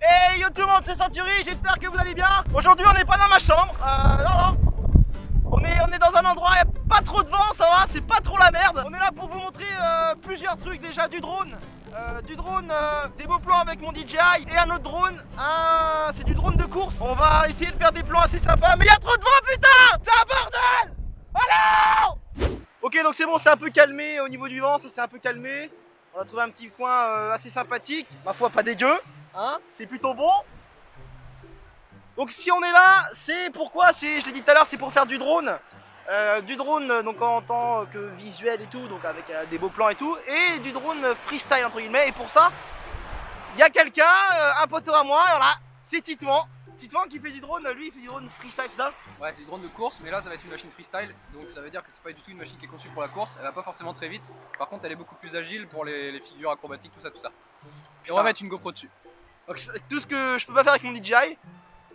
Hey yo tout le monde, c'est Century, j'espère que vous allez bien. Aujourd'hui on n'est pas dans ma chambre, non. On est dans un endroit, il n'y a pas trop de vent, ça va, c'est pas trop la merde. On est là pour vous montrer plusieurs trucs déjà, du drone, des beaux plans avec mon DJI et un autre drone, c'est du drone de course. On va essayer de faire des plans assez sympas, mais il y a trop de vent putain, c'est un bordel. Alors ok, donc c'est bon, c'est un peu calmé au niveau du vent, ça s'est un peu calmé. On a trouvé un petit coin assez sympathique, ma foi pas dégueu, hein, c'est plutôt bon. Donc si on est là, c'est pourquoi, je l'ai dit tout à l'heure, c'est pour faire du drone. Donc en tant que visuel et tout, donc avec des beaux plans et tout, et du drone freestyle entre guillemets. Et pour ça, il y a quelqu'un, un poteau à moi, voilà, c'est Titouan. Titouan qui fait du drone, lui il fait du drone freestyle, c'est ça? Ouais, c'est du drone de course, mais là ça va être une machine freestyle, donc ça veut dire que c'est pas du tout une machine qui est conçue pour la course, elle va pas forcément très vite, par contre elle est beaucoup plus agile pour les figures acrobatiques, tout ça. Et on va mettre une GoPro dessus. Donc tout ce que je peux pas faire avec mon DJI,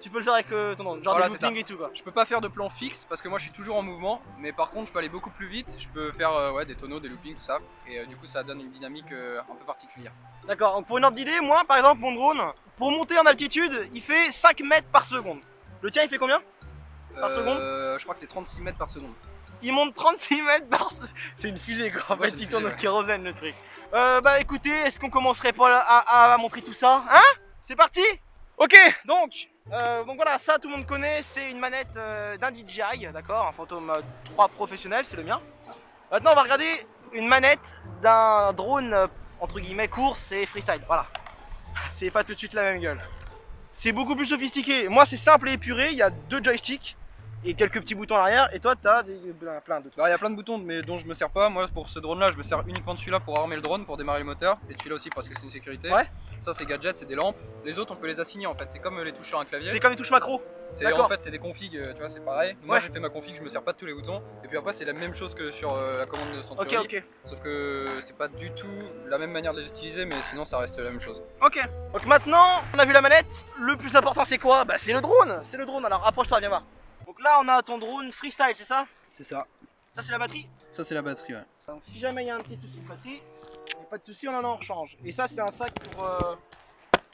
tu peux le faire avec ton drone, genre voilà, des loopings et tout quoi. Je peux pas faire de plan fixe parce que moi je suis toujours en mouvement, mais par contre je peux aller beaucoup plus vite, je peux faire des tonneaux, des loopings, tout ça, et du coup ça donne une dynamique un peu particulière. D'accord, donc pour une ordre d'idée, moi par exemple mon drone, pour monter en altitude, il fait 5 mètres par seconde. Le tien il fait combien par seconde? Je crois que c'est 36 mètres par seconde. Il monte 36 mètres par seconde. C'est une fusée quoi, en fait il tourne au kérosène le truc. Bah écoutez, est-ce qu'on commencerait pas à montrer tout ça? Hein? C'est parti? Ok, donc voilà, ça tout le monde connaît, c'est une manette d'un DJI, d'accord, un Phantom 3 professionnel, c'est le mien. Maintenant on va regarder une manette d'un drone entre guillemets course et freestyle, voilà. C'est pas tout de suite la même gueule. C'est beaucoup plus sophistiqué. Moi c'est simple et épuré, il y a 2 joysticks et quelques petits boutons à l'arrière, et toi t'as plein d'autres. Alors il y a plein de boutons mais dont je me sers pas. Moi pour ce drone là je me sers uniquement de celui-là pour armer le drone, pour démarrer le moteur, et de celui-là aussi parce que c'est une sécurité. Ouais. Ça c'est gadget, c'est des lampes. Les autres on peut les assigner en fait, c'est comme les touches sur un clavier. C'est comme les touches macro. En fait c'est des configs, tu vois, c'est pareil. Moi ouais. J'ai fait ma config, je me sers pas de tous les boutons. Et puis après c'est la même chose que sur la commande de Century. Ok. Sauf que c'est pas du tout la même manière de les utiliser, mais sinon ça reste la même chose. Ok, donc maintenant on a vu la manette, le plus important c'est quoi? Bah c'est le drone, alors approche-toi, viens voir. Donc là on a ton drone freestyle, c'est ça? C'est ça. Ça c'est la batterie? Ça c'est la batterie, ouais. Donc si jamais il y a un petit souci de batterie, pas de souci, on en rechange. Et ça c'est un sac pour...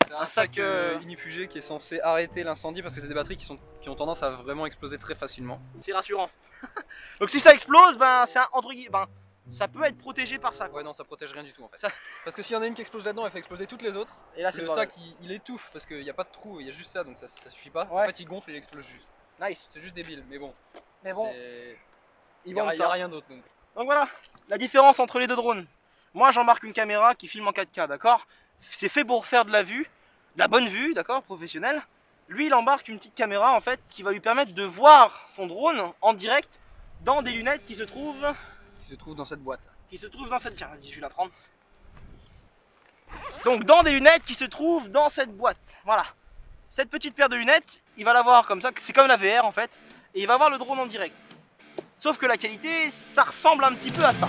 C'est un sac inifugé qui est censé arrêter l'incendie parce que c'est des batteries qui ont tendance à vraiment exploser très facilement. C'est rassurant. Donc si ça explose, ben c'est un entre guillemets, ben ça peut être protégé par ça quoi. Ouais non, ça protège rien du tout en fait. Ça... Parce que s'il y en a une qui explose là-dedans, elle fait exploser toutes les autres. Et là le sac il étouffe parce qu'il n'y a pas de trou, il y a juste ça, donc ça suffit pas. Ouais. En fait il gonfle et il explose juste. Nice. C'est juste débile, mais bon. Il n'y a rien d'autre donc. Donc voilà, la différence entre les deux drones. Moi j'embarque une caméra qui filme en 4K, d'accord? C'est fait pour faire de la vue, de la bonne vue, d'accord, professionnelle. Lui il embarque une petite caméra en fait qui va lui permettre de voir son drone en direct dans des lunettes qui se trouvent dans cette boîte. Tiens, vas-y, je vais la prendre. Donc dans des lunettes qui se trouvent dans cette boîte. Voilà. Cette petite paire de lunettes, il va la voir comme ça, c'est comme la VR en fait, et il va voir le drone en direct. Sauf que la qualité, ça ressemble un petit peu à ça.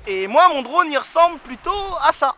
Et moi, mon drone, il ressemble plutôt à ça.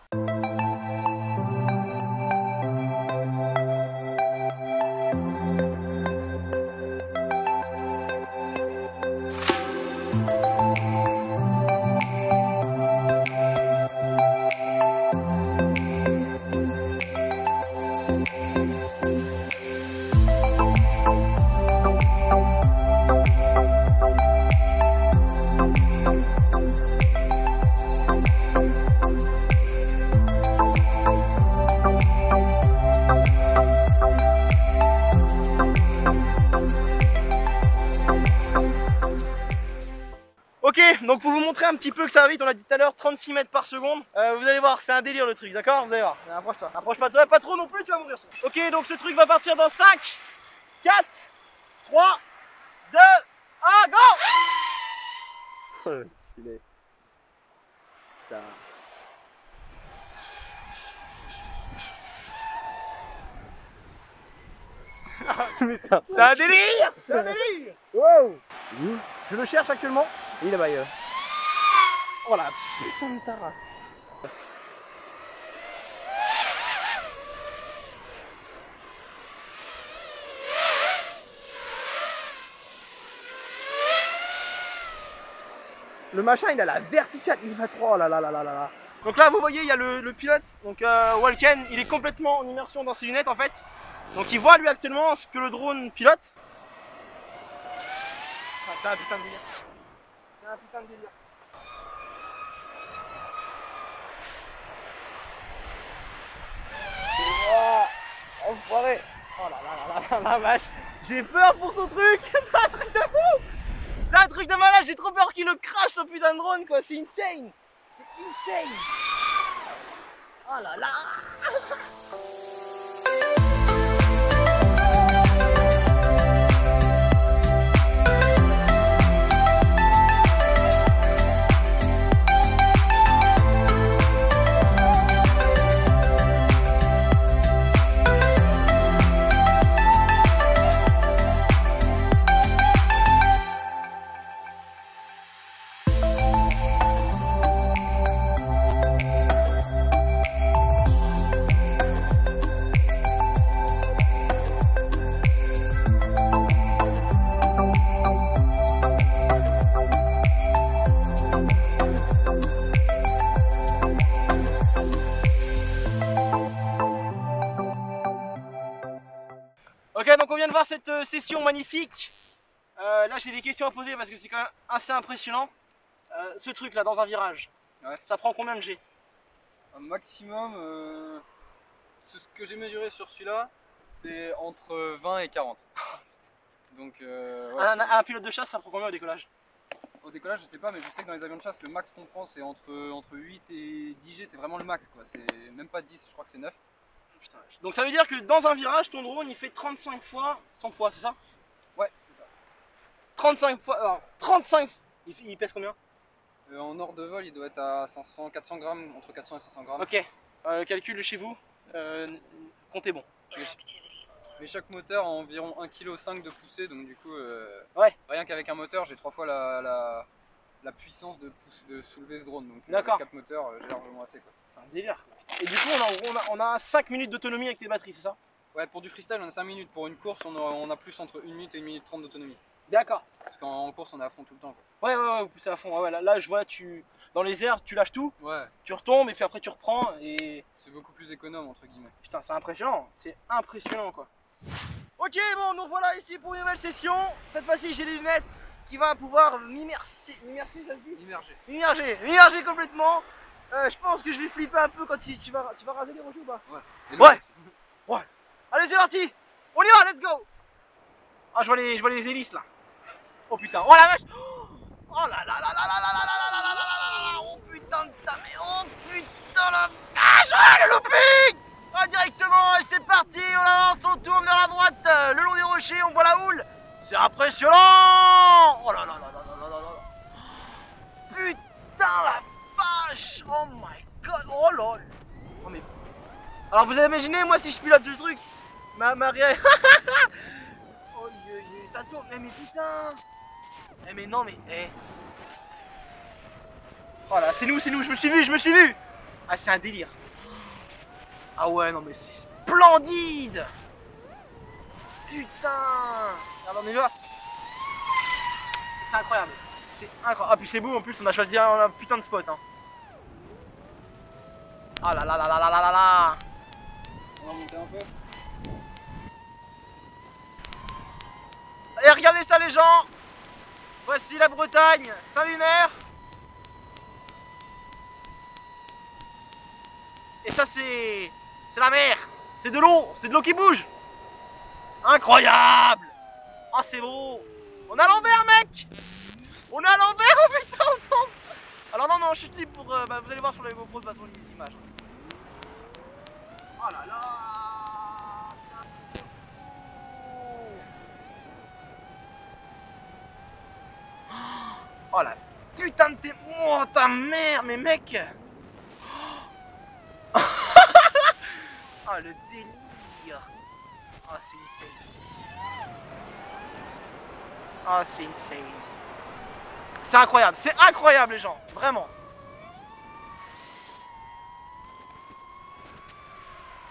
donc pour vous montrer un petit peu que ça va vite, on a dit tout à l'heure 36 mètres par seconde. Vous allez voir, c'est un délire le truc, d'accord? Vous allez voir. Approche-toi. Approche pas toi, pas trop non plus, tu vas mourir. Ok, donc ce truc va partir dans 5, 4, 3, 2, 1, go! Il est... C'est un délire! C'est un délire! Wow! Je le cherche actuellement. Il est là-bas. Oh la putain de ta race! Le machin il a la verticale, il va trop, oh là là là là là. Donc là vous voyez il y a le pilote, donc Walken, il est complètement en immersion dans ses lunettes en fait. Donc il voit lui actuellement ce que le drone pilote. Ah, c'est un putain de délire. C'est un putain de délire. Oh, enfoiré. Oh là là là là la vache. J'ai peur pour son truc. C'est un truc de fou. C'est un truc de malade, j'ai trop peur qu'il le crache ce putain de drone quoi, c'est insane. C'est insane. Oh là là. Ok, donc on vient de voir cette session magnifique. Là j'ai des questions à poser parce que c'est quand même assez impressionnant. Ce truc là dans un virage, ouais. Ça prend combien de G? Un maximum, ce que j'ai mesuré sur celui-là, c'est entre 20 et 40. Donc, ouais, un pilote de chasse ça prend combien au décollage? Au décollage je sais pas, mais je sais que dans les avions de chasse le max qu'on prend c'est entre 8 et 10 G, c'est vraiment le max quoi, c'est même pas 10, je crois que c'est 9. Putain. Donc ça veut dire que dans un virage, ton drone il fait 35 fois 100 fois, c'est ça? Ouais, c'est ça. 35 fois, alors 35, il pèse combien? En hors de vol il doit être à 400 grammes, entre 400 et 500 grammes. Ok, calcul de chez vous, comptez bon. Mais chaque moteur a environ 1,5 kg de poussée, donc du coup, ouais. Rien qu'avec un moteur j'ai 3 fois la puissance de soulever ce drone, donc avec 4 moteurs j'ai largement assez quoi. C'est un délire quoi. Et du coup on a 5 minutes d'autonomie avec tes batteries, c'est ça? Ouais, pour du freestyle on a 5 minutes, pour une course on a plus entre 1 minute et 1 minute 30 d'autonomie. D'accord. Parce qu'en course on est à fond tout le temps quoi. Ouais, c'est à fond, ouais, là je vois, dans les airs tu lâches tout, ouais. Tu retombes et puis après tu reprends et... C'est beaucoup plus économe entre guillemets. Putain c'est impressionnant quoi. Ok bon, nous voilà ici pour une nouvelle session. Cette fois-ci j'ai les lunettes qui va pouvoir m'immerser, ça se dit? Immerger complètement. Je pense que je vais flipper un peu quand tu vas raser les rochers ou pas? Ouais. Ouais. Allez c'est parti. On y va, let's go. Ah je vois les hélices là. Oh putain, oh la vache. Oh là là là là là là là là là là là là. Oh putain de ta mère. Oh putain la vache. Oh le looping. Oh directement, et c'est parti. On avance, on tourne vers la droite. Le long des rochers, on voit la houle. C'est impressionnant. Oh là là là là là là là. Putain la vache. Oh my god. Oh lol. Oh mais... Alors vous imaginez moi si je pilote ce truc, ma réelle. Oh ça tourne, mais putain. Mais non mais Oh là c'est nous, je me suis vu. Ah c'est un délire. Ah ouais non mais c'est splendide. Putain. Alors on est là. C'est incroyable. C'est incroyable. Ah puis c'est beau en plus, on a choisi un putain de spot hein. Ah là là là là là là là. On va monter un peu. Et regardez ça les gens. Voici la Bretagne, Saint-Lunaire. Et ça c'est la mer. C'est de l'eau qui bouge. Incroyable. Ah c'est beau. On a l'envers mec. On est à l'envers, oh putain, on tombe. Alors non, non, chute libre pour... vous allez voir sur les GoPro de toute façon les images. Oh là là, c'est un truc de fou. Oh la putain de tes... Oh ta mère, mais mec. Oh le délire. Oh c'est insane. Oh c'est insane. C'est incroyable les gens, vraiment.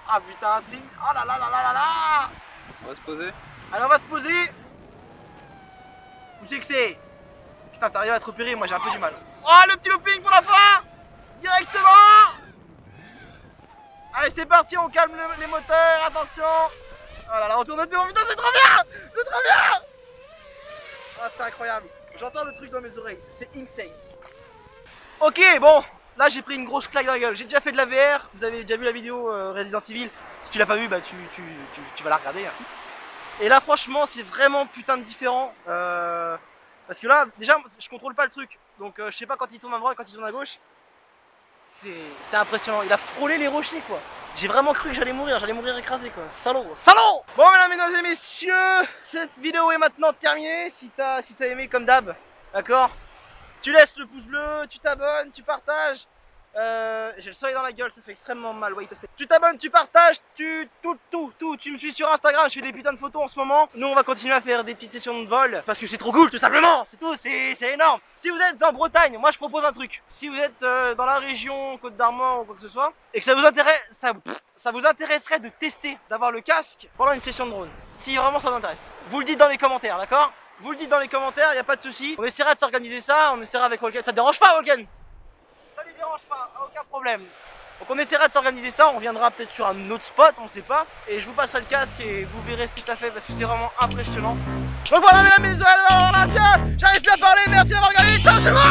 Ah putain, c'est... Oh là là là là là là. On va se poser. Alors on va se poser. Où c'est que c'est? Putain, t'arrives à te repérer, moi j'ai un peu du mal. Oh le petit looping pour la fin. Directement. Allez c'est parti, on calme les moteurs, attention. Oh là là, on tourne le tour, putain c'est trop bien. C'est trop bien. Ah c'est incroyable. J'entends le truc dans mes oreilles, c'est insane. Ok, bon, là j'ai pris une grosse claque dans la gueule. J'ai déjà fait de la VR, vous avez déjà vu la vidéo Resident Evil. Si tu l'as pas vu, bah tu vas la regarder, merci. Et là franchement c'est vraiment putain de différent. Parce que là, déjà, je contrôle pas le truc. Donc je sais pas quand il tourne à droite, quand il tourne à gauche. C'est impressionnant, il a frôlé les rochers quoi. J'ai vraiment cru que j'allais mourir écrasé quoi. Salaud, salaud. Bon mesdames et messieurs, cette vidéo est maintenant terminée. Si t'as aimé comme d'hab, d'accord, tu laisses le pouce bleu, tu t'abonnes, tu partages. J'ai le soleil dans la gueule, ça fait extrêmement mal, wait a sec. Tu t'abonnes, tu partages, tu me suis sur Instagram, je fais des putains de photos en ce moment. Nous on va continuer à faire des petites sessions de vol parce que c'est trop cool tout simplement, c'est tout, c'est énorme. Si vous êtes en Bretagne, moi je propose un truc. Si vous êtes dans la région Côte d'Armor ou quoi que ce soit et que ça vous intéresse, ça vous intéresserait de tester, d'avoir le casque pendant une session de drone. Si vraiment ça vous intéresse, vous le dites dans les commentaires, d'accord? Vous le dites dans les commentaires, y a pas de souci. On essaiera de s'organiser ça, on essaiera avec Walken. Ça te dérange pas Walken? Ça lui dérange pas, aucun problème. Donc on essaiera de s'organiser ça, on reviendra peut-être sur un autre spot, on sait pas. Et je vous passerai le casque et vous verrez ce que ça fait parce que c'est vraiment impressionnant. Donc voilà mesdames et messieurs, alors la j'arrive plus à parler, merci d'avoir regardé, ciao c'est moi.